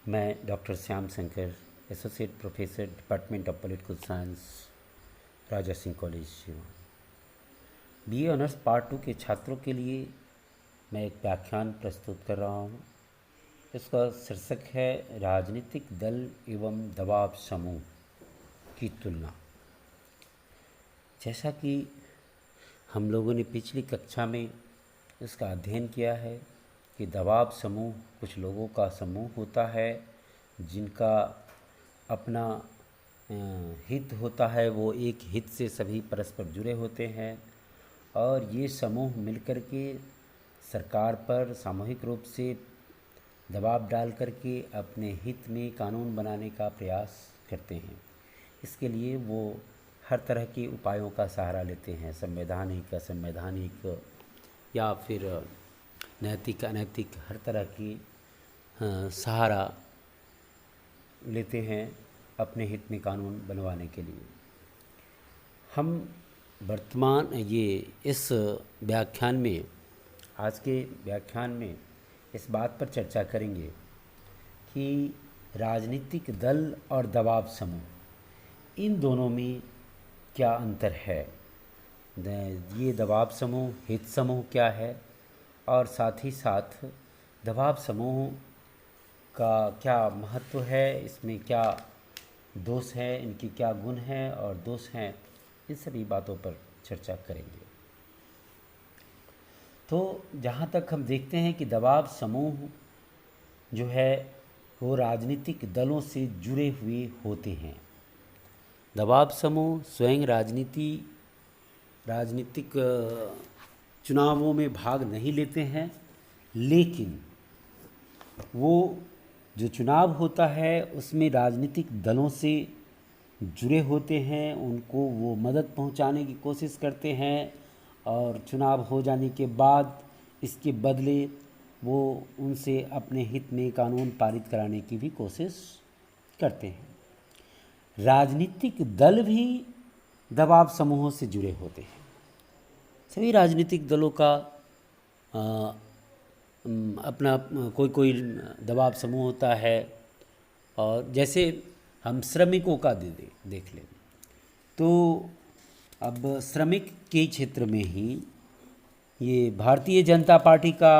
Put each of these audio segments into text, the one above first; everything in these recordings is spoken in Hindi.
मैं doctor Shyam Shankar, associate professor, department of political science, Raja Singh college Shiva. BA honours part 2 के छात्रों के लिए मैं एक व्याख्यान प्रस्तुत कर रहा हूँ। इसका शीर्षक है राजनीतिक दल एवं दबाव समूह की तुलना। जैसा कि हम लोगों ने पिछली कक्षा में इसका अध्ययन किया है कि दबाव समूह कुछ लोगों का समूह होता है जिनका अपना हित होता है, वो एक हित से सभी परस्पर जुड़े होते हैं और ये समूह मिलकर के सरकार पर सामूहिक रूप से दबाव डाल करके अपने हित में कानून बनाने का प्रयास करते हैं। इसके लिए वो हर तरह के उपायों का सहारा लेते हैं, संवैधानिक, असंवैधानिक या फिर नैतिक अनैतिक, हर तरह की सहारा लेते हैं अपने हित में कानून बनवाने के लिए। हम वर्तमान इस व्याख्यान में, आज के व्याख्यान में इस बात पर चर्चा करेंगे कि राजनीतिक दल और दबाव समूह, इन दोनों में क्या अंतर है, ये दबाव समूह, हित समूह क्या है और साथ ही साथ दबाव समूह का क्या महत्व है, इसमें क्या दोष है, इनकी क्या गुण हैं और दोष हैं, इन सभी बातों पर चर्चा करेंगे। तो जहाँ तक हम देखते हैं कि दबाव समूह जो है वो राजनीतिक दलों से जुड़े हुए होते हैं। दबाव समूह स्वयं राजनीतिक चुनावों में भाग नहीं लेते हैं, लेकिन वो जो चुनाव होता है उसमें राजनीतिक दलों से जुड़े होते हैं, उनको वो मदद पहुंचाने की कोशिश करते हैं और चुनाव हो जाने के बाद इसके बदले वो उनसे अपने हित में कानून पारित कराने की भी कोशिश करते हैं। राजनीतिक दल भी दबाव समूहों से जुड़े होते हैं। सभी राजनीतिक दलों का अपना कोई दबाव समूह होता है। और जैसे हम श्रमिकों का देख लें तो अब श्रमिक के क्षेत्र में ही ये भारतीय जनता पार्टी का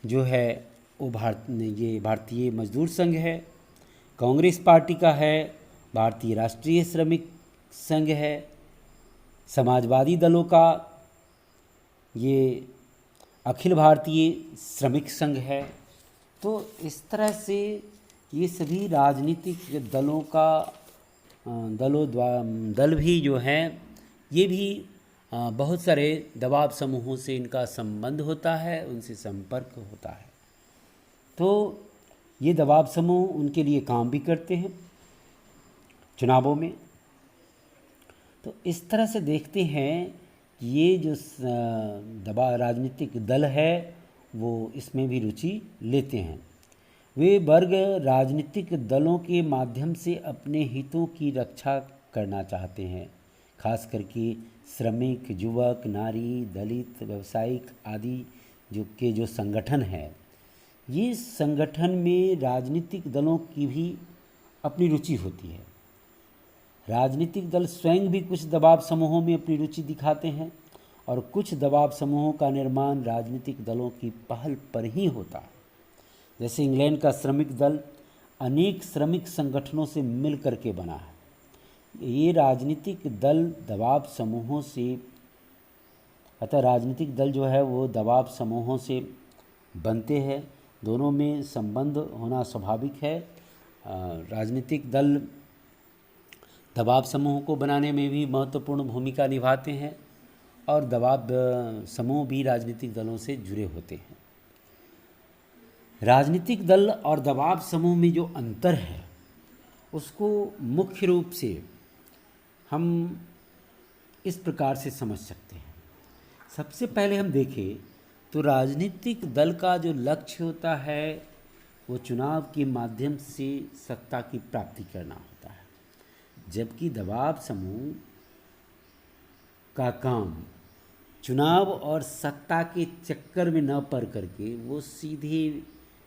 जो है वो भारतीय मजदूर संघ है, कांग्रेस पार्टी का है भारतीय राष्ट्रीय श्रमिक संघ है, समाजवादी दलों का ये अखिल भारतीय श्रमिक संघ है। तो इस तरह से ये सभी राजनीतिक दलों का दल भी जो हैं ये भी बहुत सारे दबाव समूहों से इनका संबंध होता है, उनसे संपर्क होता है। तो ये दबाव समूह उनके लिए काम भी करते हैं चुनावों में। तो इस तरह से देखते हैं कि ये जो राजनीतिक दल है वो इसमें भी रुचि लेते हैं। वे वर्ग राजनीतिक दलों के माध्यम से अपने हितों की रक्षा करना चाहते हैं, खास करके श्रमिक, युवक, नारी, दलित, व्यवसायिक आदि जो संगठन है, ये संगठन में राजनीतिक दलों की भी अपनी रुचि होती है। राजनीतिक दल स्वयं भी कुछ दबाव समूहों में अपनी रुचि दिखाते हैं और कुछ दबाव समूहों का निर्माण राजनीतिक दलों की पहल पर ही होता है। जैसे इंग्लैंड का श्रमिक दल अनेक श्रमिक संगठनों से मिल करके बना है। ये राजनीतिक दल दबाव समूहों से, अतः राजनीतिक दल जो है वो दबाव समूहों से बनते हैं, दोनों में संबंध होना स्वाभाविक है। राजनीतिक दल दबाव समूह को बनाने में भी महत्वपूर्ण भूमिका निभाते हैं और दबाव समूह भी राजनीतिक दलों से जुड़े होते हैं। राजनीतिक दल और दबाव समूह में जो अंतर है उसको मुख्य रूप से हम इस प्रकार से समझ सकते हैं। सबसे पहले हम देखें तो राजनीतिक दल का जो लक्ष्य होता है वो चुनाव के माध्यम से सत्ता की प्राप्ति करना होता है, जबकि दबाव समूह का काम चुनाव और सत्ता के चक्कर में न पड़ करके वो सीधे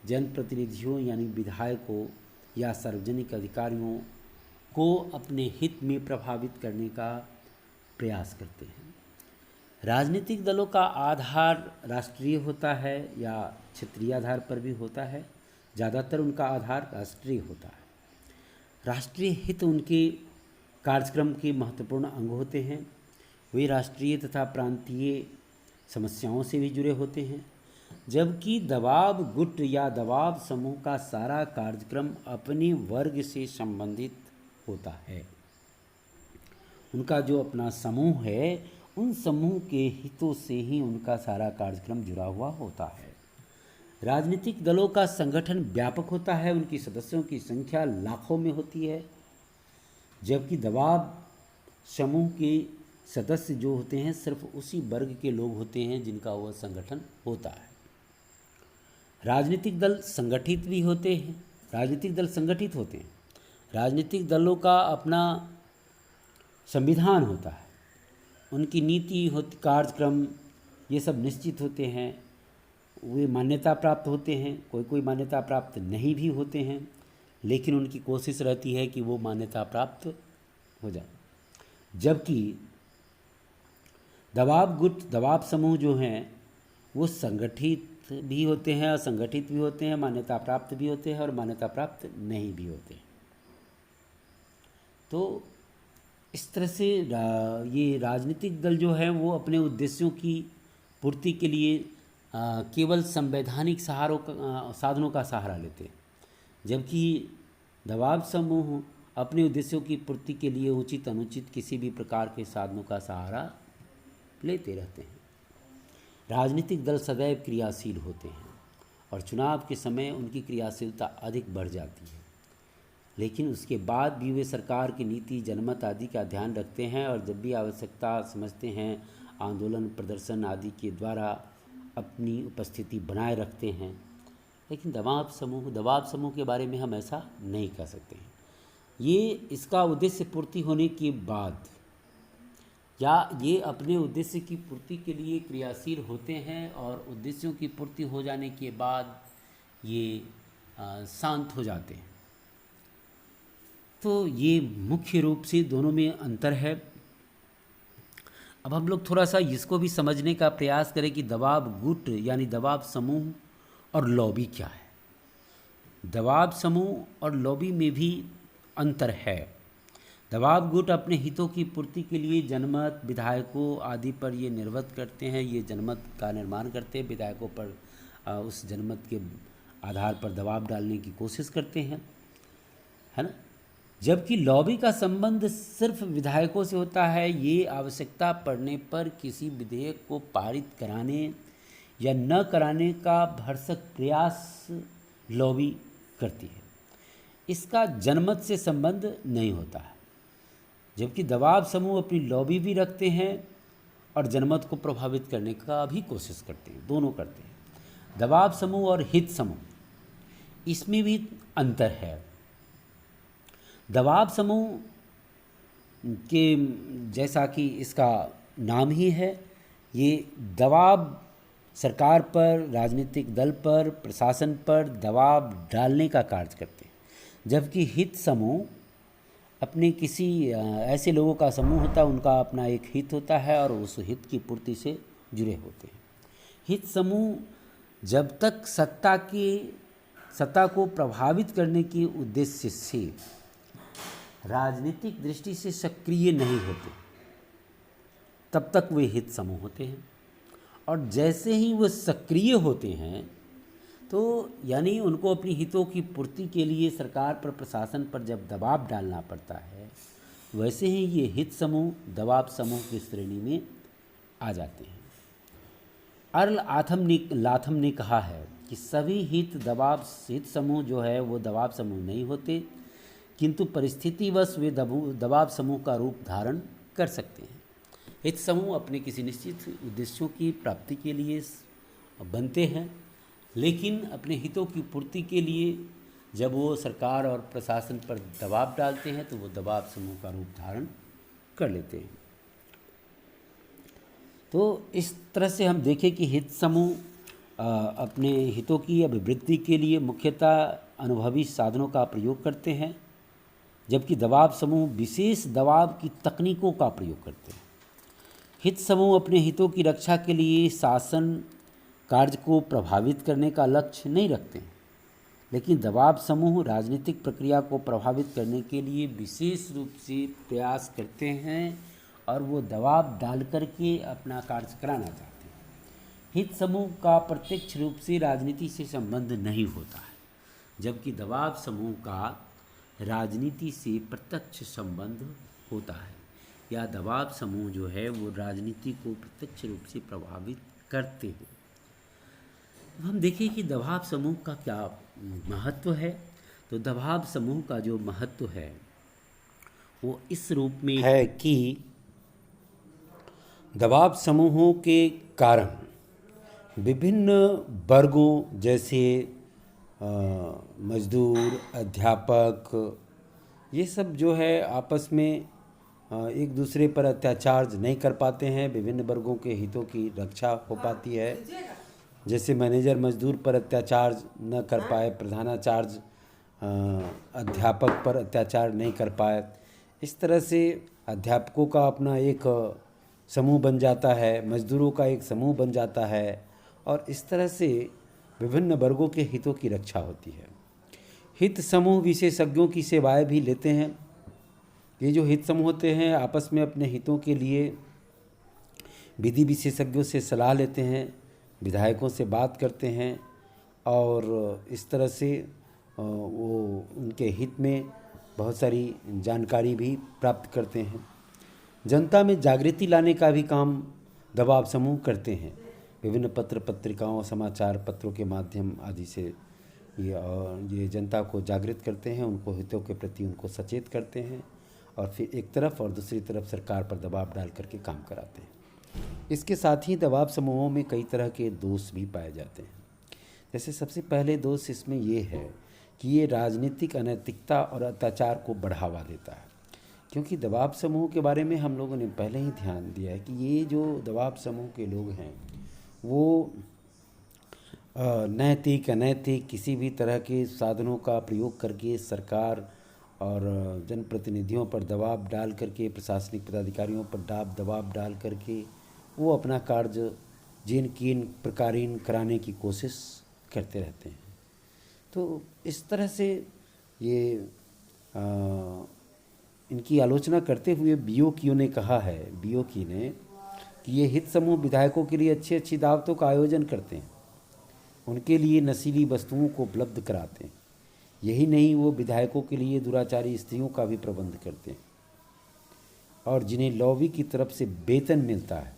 जनप्रतिनिधियों यानी विधायकों या सार्वजनिक अधिकारियों को अपने हित में प्रभावित करने का प्रयास करते हैं। राजनीतिक दलों का आधार राष्ट्रीय होता है या क्षेत्रीय आधार पर भी होता है। ज़्यादातर उनका आधार राष्ट्रीय होता है। राष्ट्रीय हित उनके कार्यक्रम के महत्वपूर्ण अंग होते हैं। वे राष्ट्रीय तथा प्रांतीय समस्याओं से भी जुड़े होते हैं, जबकि दबाव गुट या दबाव समूह का सारा कार्यक्रम अपने वर्ग से संबंधित होता है। उनका जो अपना समूह है, उन समूह के हितों से ही उनका सारा कार्यक्रम जुड़ा हुआ होता है। राजनीतिक दलों का संगठन व्यापक होता है, उनकी सदस्यों की संख्या लाखों में होती है, जबकि दबाव समूह के सदस्य जो होते हैं सिर्फ उसी वर्ग के लोग होते हैं जिनका वह संगठन होता है। राजनीतिक दल संगठित होते हैं। राजनीतिक दलों का अपना संविधान होता है, उनकी नीति होती, कार्यक्रम, ये सब निश्चित होते हैं। वे मान्यता प्राप्त होते हैं, कोई मान्यता प्राप्त नहीं भी होते हैं, लेकिन उनकी कोशिश रहती है कि वो मान्यता प्राप्त हो जाए। जबकि दबाव गुट, दबाव समूह जो हैं वो संगठित भी होते हैं, असंगठित भी होते हैं, मान्यता प्राप्त भी होते हैं और मान्यता प्राप्त नहीं भी होते हैं। तो इस तरह से ये राजनीतिक दल जो है वो अपने उद्देश्यों की पूर्ति के लिए केवल संवैधानिक साधनों का सहारा लेते हैं, जबकि दबाव समूह अपने उद्देश्यों की पूर्ति के लिए उचित अनुचित किसी भी प्रकार के साधनों का सहारा लेते रहते हैं। राजनीतिक दल सदैव क्रियाशील होते हैं और चुनाव के समय उनकी क्रियाशीलता अधिक बढ़ जाती है, लेकिन उसके बाद भी वे सरकार की नीति, जनमत आदि का ध्यान रखते हैं और जब भी आवश्यकता समझते हैं आंदोलन, प्रदर्शन आदि के द्वारा अपनी उपस्थिति बनाए रखते हैं। लेकिन दबाव समूह के बारे में हम ऐसा नहीं कह सकते हैं। ये इसका उद्देश्य पूर्ति होने के बाद या ये अपने उद्देश्य की पूर्ति के लिए क्रियाशील होते हैं और उद्देश्यों की पूर्ति हो जाने के बाद ये शांत हो जाते हैं। तो ये मुख्य रूप से दोनों में अंतर है। अब हम लोग थोड़ा सा इसको भी समझने का प्रयास करें कि दबाव गुट यानी दबाव समूह और लॉबी क्या है। दबाव समूह और लॉबी में भी अंतर है। दबाव गुट अपने हितों की पूर्ति के लिए जनमत, विधायकों आदि पर ये निर्भर करते हैं। ये जनमत का निर्माण करते हैं, विधायकों पर उस जनमत के आधार पर दबाव डालने की कोशिश करते हैं, है ना। जबकि लॉबी का संबंध सिर्फ विधायकों से होता है। ये आवश्यकता पड़ने पर किसी विधेयक को पारित कराने या न कराने का भरसक प्रयास लॉबी करती है। इसका जनमत से संबंध नहीं होता है। जबकि दबाव समूह अपनी लॉबी भी रखते हैं और जनमत को प्रभावित करने का भी कोशिश करते हैं, दोनों करते हैं। दबाव समूह और हित समूह, इसमें भी अंतर है। दबाव समूह के जैसा कि इसका नाम ही है, ये दबाव सरकार पर, राजनीतिक दल पर, प्रशासन पर दबाव डालने का कार्य करते हैं। जबकि हित समूह अपने किसी ऐसे लोगों का समूह होता है, उनका अपना एक हित होता है और उस हित की पूर्ति से जुड़े होते हैं। हित समूह जब तक सत्ता को प्रभावित करने के उद्देश्य से राजनीतिक दृष्टि से सक्रिय नहीं होते, तब तक वे हित समूह होते हैं। और जैसे ही वो सक्रिय होते हैं तो यानी उनको अपनी हितों की पूर्ति के लिए सरकार पर, प्रशासन पर जब दबाव डालना पड़ता है, वैसे ही ये हित समूह दबाव समूह की श्रेणी में आ जाते हैं। अर्ल लाथम ने कहा है कि सभी हित समूह जो है वो दबाव समूह नहीं होते, किंतु परिस्थितिवश वे दबाव समूह का रूप धारण कर सकते हैं। हित समूह अपने किसी निश्चित उद्देश्यों की प्राप्ति के लिए बनते हैं, लेकिन अपने हितों की पूर्ति के लिए जब वो सरकार और प्रशासन पर दबाव डालते हैं तो वो दबाव समूह का रूप धारण कर लेते हैं। तो इस तरह से हम देखें कि हित समूह अपने हितों की अभिवृद्धि के लिए मुख्यतः अनुभवी साधनों का प्रयोग करते हैं, जबकि दबाव समूह विशेष दबाव की तकनीकों का प्रयोग करते हैं। हित समूह अपने हितों की रक्षा के लिए शासन कार्य को प्रभावित करने का लक्ष्य नहीं रखते हैं, लेकिन दबाव समूह राजनीतिक प्रक्रिया को प्रभावित करने के लिए विशेष रूप से प्रयास करते हैं और वो दबाव डाल करके अपना कार्य कराना चाहते हैं। हित समूह का प्रत्यक्ष रूप से राजनीति से संबंध नहीं होता है, जबकि दबाव समूह का राजनीति से प्रत्यक्ष संबंध होता है, या दबाव समूह जो है वो राजनीति को प्रत्यक्ष रूप से प्रभावित करते हैं। हम देखें कि दबाव समूह का क्या महत्व है। तो दबाव समूह का जो महत्व है वो इस रूप में है कि दबाव समूहों के कारण विभिन्न वर्गों जैसे मजदूर, अध्यापक, ये सब जो है आपस में एक दूसरे पर अत्याचार नहीं कर पाते हैं। विभिन्न वर्गों के हितों की रक्षा हो पाती है। जैसे मैनेजर मजदूर पर अत्याचार न कर पाए, प्रधानाचार्य अध्यापक पर अत्याचार नहीं कर पाए, इस तरह से अध्यापकों का अपना एक समूह बन जाता है, मजदूरों का एक समूह बन जाता है, और इस तरह से विभिन्न वर्गों के हितों की रक्षा होती है। हित समूह विशेषज्ञों की सेवाएं भी लेते हैं। ये जो हित समूह होते हैं आपस में अपने हितों के लिए विधि विशेषज्ञों से सलाह लेते हैं, विधायकों से बात करते हैं, और इस तरह से वो उनके हित में बहुत सारी जानकारी भी प्राप्त करते हैं। जनता में जागृति लाने का भी काम दबाव समूह करते हैं। विभिन्न पत्र पत्रिकाओं, समाचार पत्रों के माध्यम आदि से ये जनता को जागृत करते हैं, उनको हितों के प्रति उनको सचेत करते हैं, और फिर एक तरफ और दूसरी तरफ सरकार पर दबाव डाल करके काम कराते हैं। इसके साथ ही दबाव समूहों में कई तरह के दोष भी पाए जाते हैं। जैसे सबसे पहले दोष इसमें ये है कि ये राजनीतिक अनैतिकता और अत्याचार को बढ़ावा देता है। क्योंकि दबाव समूह के बारे में हम लोगों ने पहले ही ध्यान दिया है कि ये जो दबाव समूह के लोग हैं वो नैतिक अनैतिक किसी भी तरह के साधनों का प्रयोग करके सरकार और जनप्रतिनिधियों पर दबाव डाल करके, प्रशासनिक पदाधिकारियों पर दबाव डाल करके वो अपना कार्य जिन कीन प्रकारीन कराने की कोशिश करते रहते हैं। तो इस तरह से ये इनकी आलोचना करते हुए बीओक्यू ने कहा है, बीओक्यू ने, कि ये हित समूह विधायकों के लिए अच्छी अच्छी दावतों का आयोजन करते हैं, उनके लिए नशीली वस्तुओं को उपलब्ध कराते हैं। यही नहीं, वो विधायकों के लिए दुराचारी स्त्रियों का भी प्रबंध करते हैं, और जिन्हें लॉबी की तरफ से वेतन मिलता है।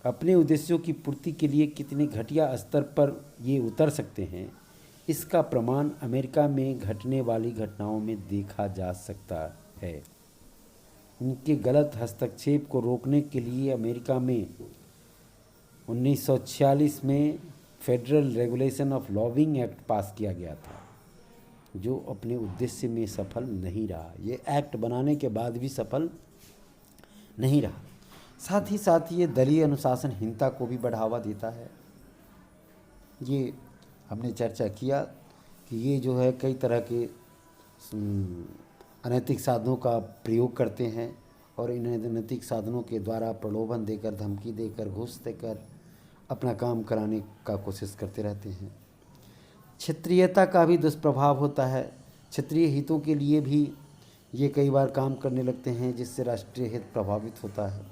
अपने उद्देश्यों की पूर्ति के लिए कितने घटिया स्तर पर ये उतर सकते हैं, इसका प्रमाण अमेरिका में घटने वाली घटनाओं में देखा जा सकता है। उनके गलत हस्तक्षेप को रोकने के लिए अमेरिका में 1946 में federal regulation of lobbying act पास किया गया था, जो अपने उद्देश्य में सफल नहीं रहा। ये एक्ट बनाने के बाद भी सफल नहीं रहा। साथ ही ये दलीय अनुशासनहीनता को भी बढ़ावा देता है। ये हमने चर्चा किया कि ये जो है कई तरह के अनैतिक साधनों का प्रयोग करते हैं, और इन अनैतिक साधनों के द्वारा प्रलोभन देकर, धमकी देकर, घूस देकर अपना काम कराने का कोशिश करते रहते हैं। क्षेत्रीयता का भी दुष्प्रभाव होता है। क्षेत्रीय हितों के लिए भी ये कई बार काम करने लगते हैं, जिससे राष्ट्रीय हित प्रभावित होता है,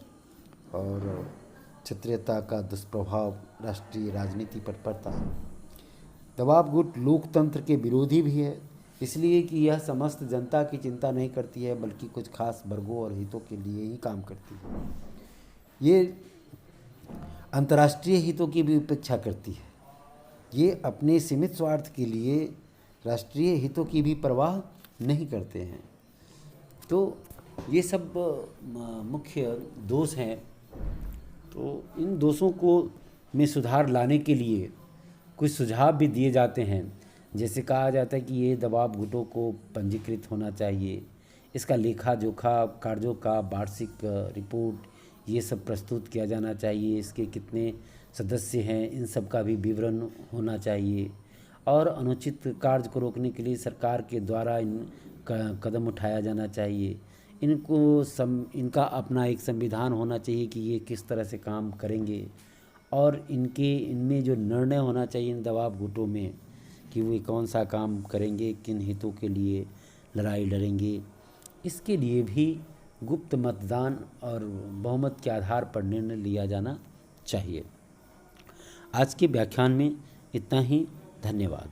और क्षेत्रीयता का दुष्प्रभाव राष्ट्रीय राजनीति पर पड़ता है। दबाव गुट लोकतंत्र के विरोधी भी है, इसलिए कि यह समस्त जनता की चिंता नहीं करती है, बल्कि कुछ खास वर्गों और हितों के लिए ही काम करती है। ये अंतर्राष्ट्रीय हितों की भी उपेक्षा करती है। ये अपने सीमित स्वार्थ के लिए राष्ट्रीय हितों की भी परवाह नहीं करते हैं। तो ये सब मुख्य दोष हैं। तो इन दोषों को में सुधार लाने के लिए कुछ सुझाव भी दिए जाते हैं। जैसे कहा जाता है कि ये दबाव गुटों को पंजीकृत होना चाहिए, इसका लेखा जोखा, कार्यों का वार्षिक रिपोर्ट ये सब प्रस्तुत किया जाना चाहिए, इसके कितने सदस्य हैं, इन सब का भी विवरण होना चाहिए। और अनुचित कार्य को रोकने के लिए सरकार के द्वारा कदम उठाया जाना चाहिए। इनका अपना एक संविधान होना चाहिए कि ये किस तरह से काम करेंगे, और इनमें जो निर्णय होना चाहिए इन दबाव गुटों में कि वे कौन सा काम करेंगे, किन हितों के लिए लड़ाई लड़ेंगे। इसके लिए भी गुप्त मतदान और बहुमत के आधार पर निर्णय लिया जाना चाहिए। आज के व्याख्यान में इतना ही। धन्यवाद।